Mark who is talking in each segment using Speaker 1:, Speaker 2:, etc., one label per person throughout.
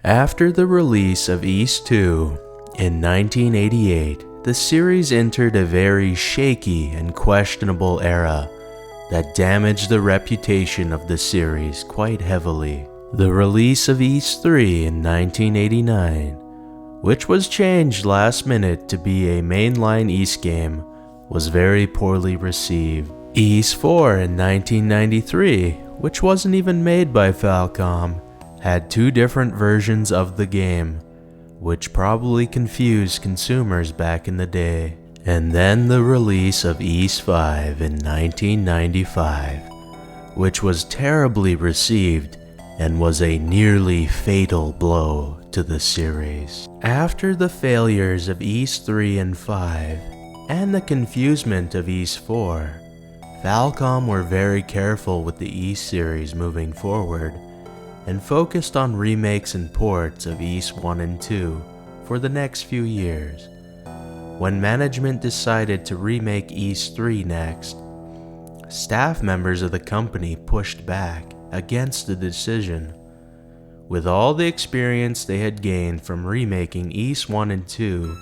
Speaker 1: After the release of Ys 2 in 1988, the series entered a very shaky and questionable era that damaged the reputation of the series quite heavily. The release of Ys 3 in 1989, which was changed last minute to be a mainline Ys game, was very poorly received. Ys 4 in 1993, which wasn't even made by Falcom, had two different versions of the game, which probably confused consumers back in the day. And then the release of Ys 5 in 1995, which was terribly received and was a nearly fatal blow to the series. After the failures of Ys 3 and 5, and the confusement of Ys 4, Falcom were very careful with the Ys series moving forward, and focused on remakes and ports of Ys 1 and 2 for the next few years. When management decided to remake Ys 3 next, staff members of the company pushed back against the decision. With all the experience they had gained from remaking Ys 1 and 2,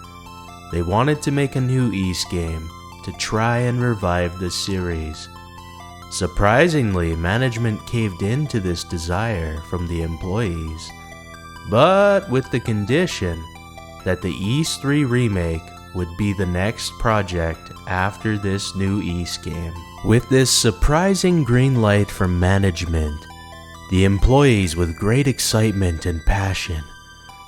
Speaker 1: they wanted to make a new Ys game to try and revive the series. Surprisingly, management caved into this desire from the employees, but with the condition that the Ys 3 remake would be the next project after this new Ys game. With this surprising green light from management, the employees with great excitement and passion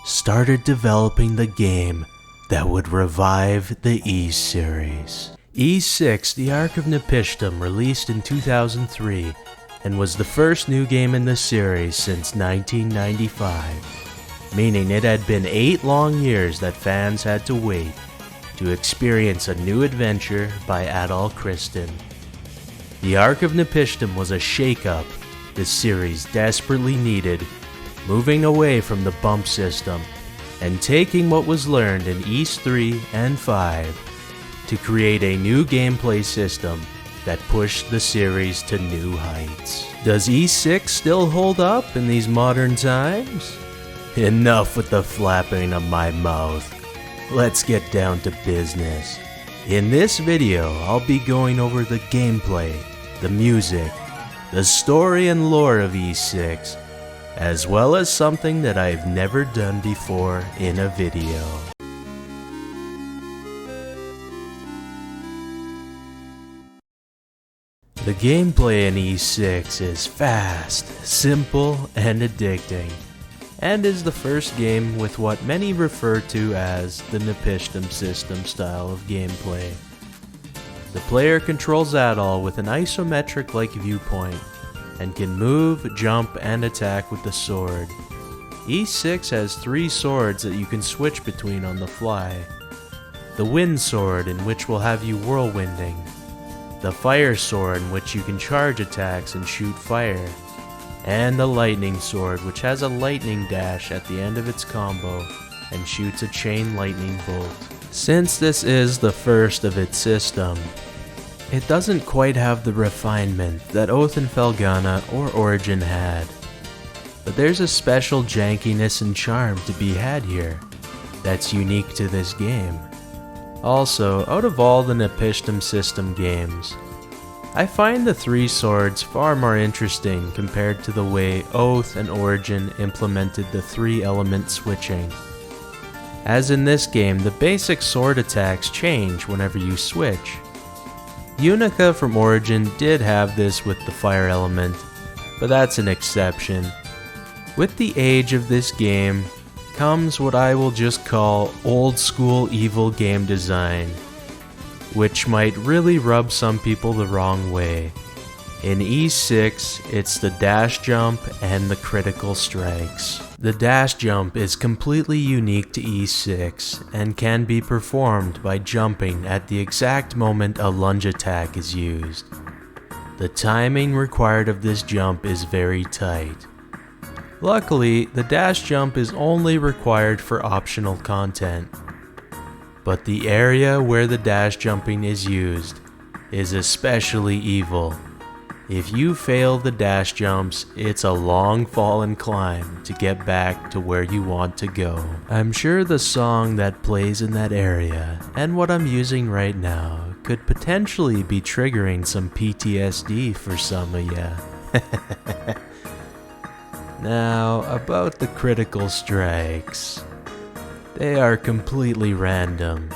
Speaker 1: started developing the game that would revive the Ys series. Ys 6, The Ark of Nepishtim, released in 2003 and was the first new game in the series since 1995, meaning it had been 8 long years that fans had to wait to experience a new adventure by Adol Christin. The Ark of Nepishtim was a shake-up the series desperately needed, moving away from the bump system and taking what was learned in Ys 3 and 5 to create a new gameplay system that pushed the series to new heights. Does Ys 6 still hold up in these modern times? Enough with the flapping of my mouth. Let's get down to business. In this video, I'll be going over the gameplay, the music, the story and lore of Ys 6, as well as something that I've never done before in a video. The gameplay in Ys 6 is fast, simple, and addicting, and is the first game with what many refer to as the Nepishtim system style of gameplay. The player controls Adol with an isometric-like viewpoint, and can move, jump, and attack with the sword. Ys 6 has 3 swords that you can switch between on the fly. The Wind Sword, in which will have you whirlwinding. The Fire Sword, in which you can charge attacks and shoot fire. And the Lightning Sword, which has a lightning dash at the end of its combo and shoots a chain lightning bolt. Since this is the first of its system, it doesn't quite have the refinement that Oath and Felghana or Origin had. But there's a special jankiness and charm to be had here that's unique to this game. Also, out of all the Nepishtim system games, I find the 3 swords far more interesting compared to the way Oath and Origin implemented the 3-element switching. As in this game, the basic sword attacks change whenever you switch. Unica from Origin did have this with the fire element, but that's an exception. With the age of this game comes what I will just call old school evil game design, which might really rub some people the wrong way. In Ys 6, it's the dash jump and the critical strikes. The dash jump is completely unique to Ys 6 and can be performed by jumping at the exact moment a lunge attack is used. The timing required of this jump is very tight. Luckily, the dash jump is only required for optional content, but the area where the dash jumping is used is especially evil. If you fail the dash jumps, it's a long fall and climb to get back to where you want to go. I'm sure the song that plays in that area, and what I'm using right now, could potentially be triggering some PTSD for some of ya. Now, about the critical strikes. They are completely random.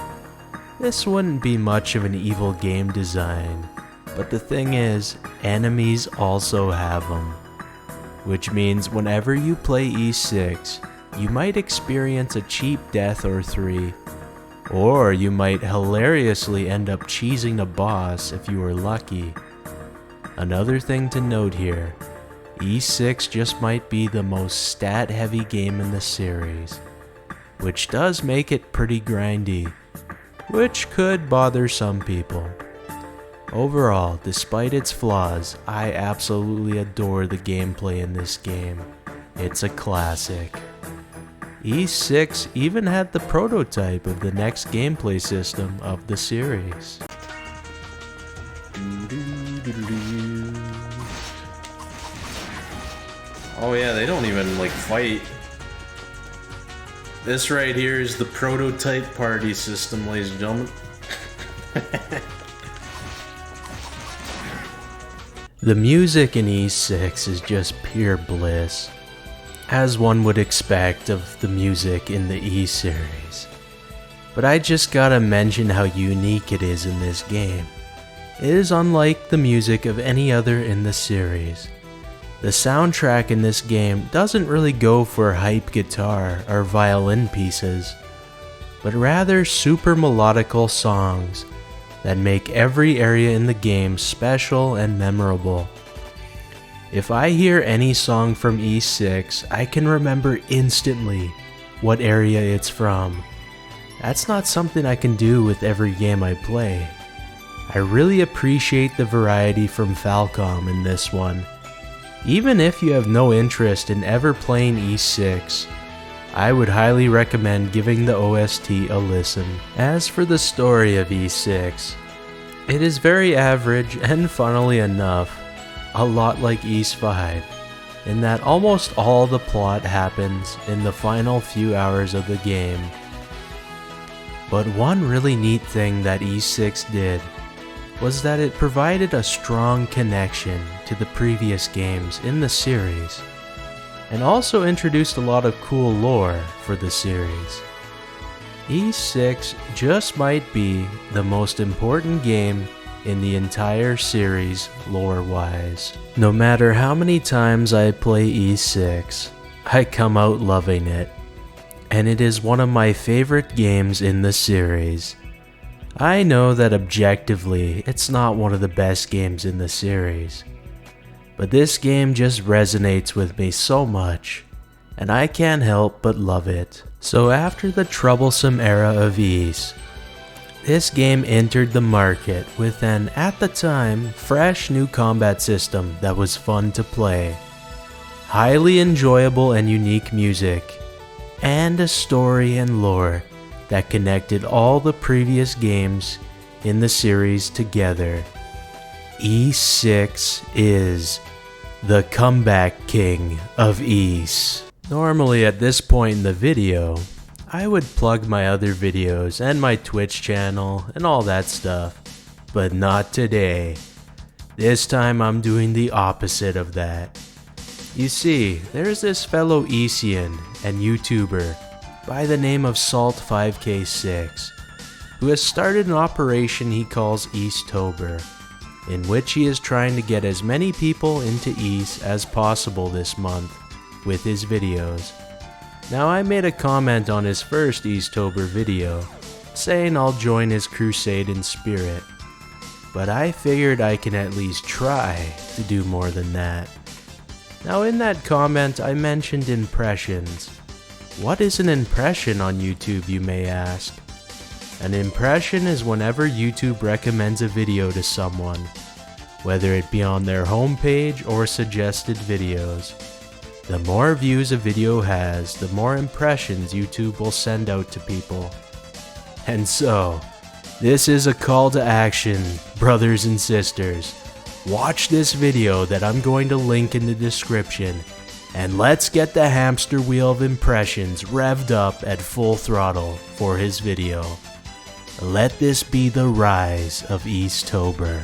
Speaker 1: This wouldn't be much of an evil game design, but the thing is, enemies also have them. Which means whenever you play E6, you might experience a cheap death or 3, or you might hilariously end up cheesing a boss if you were lucky. Another thing to note here, E6 just might be the most stat-heavy game in the series, which does make it pretty grindy, which could bother some people. Overall, despite its flaws, I absolutely adore the gameplay in this game. It's a classic. E6 even had the prototype of the next gameplay system of the series. Oh yeah, they don't even like fight. This right here is the prototype party system, ladies and gentlemen. The music in E6 is just pure bliss, as one would expect of the music in the E series. But I just gotta mention how unique it is in this game. It is unlike the music of any other in the series. The soundtrack in this game doesn't really go for hype guitar or violin pieces, but rather super melodical songs that make every area in the game special and memorable. If I hear any song from E6, I can remember instantly what area it's from. That's not something I can do with every game I play. I really appreciate the variety from Falcom in this one. Even if you have no interest in ever playing E6, I would highly recommend giving the OST a listen. As for the story of E6, it is very average and funnily enough, a lot like Ys 5, in that almost all the plot happens in the final few hours of the game. But one really neat thing that E6 did was that it provided a strong connection to the previous games in the series, and also introduced a lot of cool lore for the series. E6 just might be the most important game in the entire series lore-wise. No matter how many times I play E6, I come out loving it, and it is one of my favorite games in the series. I know that objectively, it's not one of the best games in the series, but this game just resonates with me so much, and I can't help but love it. So after the troublesome era of Ys, this game entered the market with an, at the time, fresh new combat system that was fun to play, highly enjoyable and unique music, and a story and lore that connected all the previous games in the series together. E6 is the comeback king of Ys. Normally at this point in the video, I would plug my other videos and my Twitch channel and all that stuff, but not today. This time I'm doing the opposite of that. You see, there's this fellow Ysian and YouTuber by the name of Salt5k6, who has started an operation he calls Eastober, in which he is trying to get as many people into Ys as possible this month with his videos. Now I made a comment on his first Eastober video, saying I'll join his crusade in spirit, but I figured I can at least try to do more than that. Now in that comment I mentioned impressions. What is an impression on YouTube, you may ask? An impression is whenever YouTube recommends a video to someone, whether it be on their homepage or suggested videos. The more views a video has, the more impressions YouTube will send out to people. And so, this is a call to action, brothers and sisters. watch this video that I'm going to link in the description, and let's get the hamster wheel of impressions revved up at full throttle for his video. Let this be the rise of Easttober.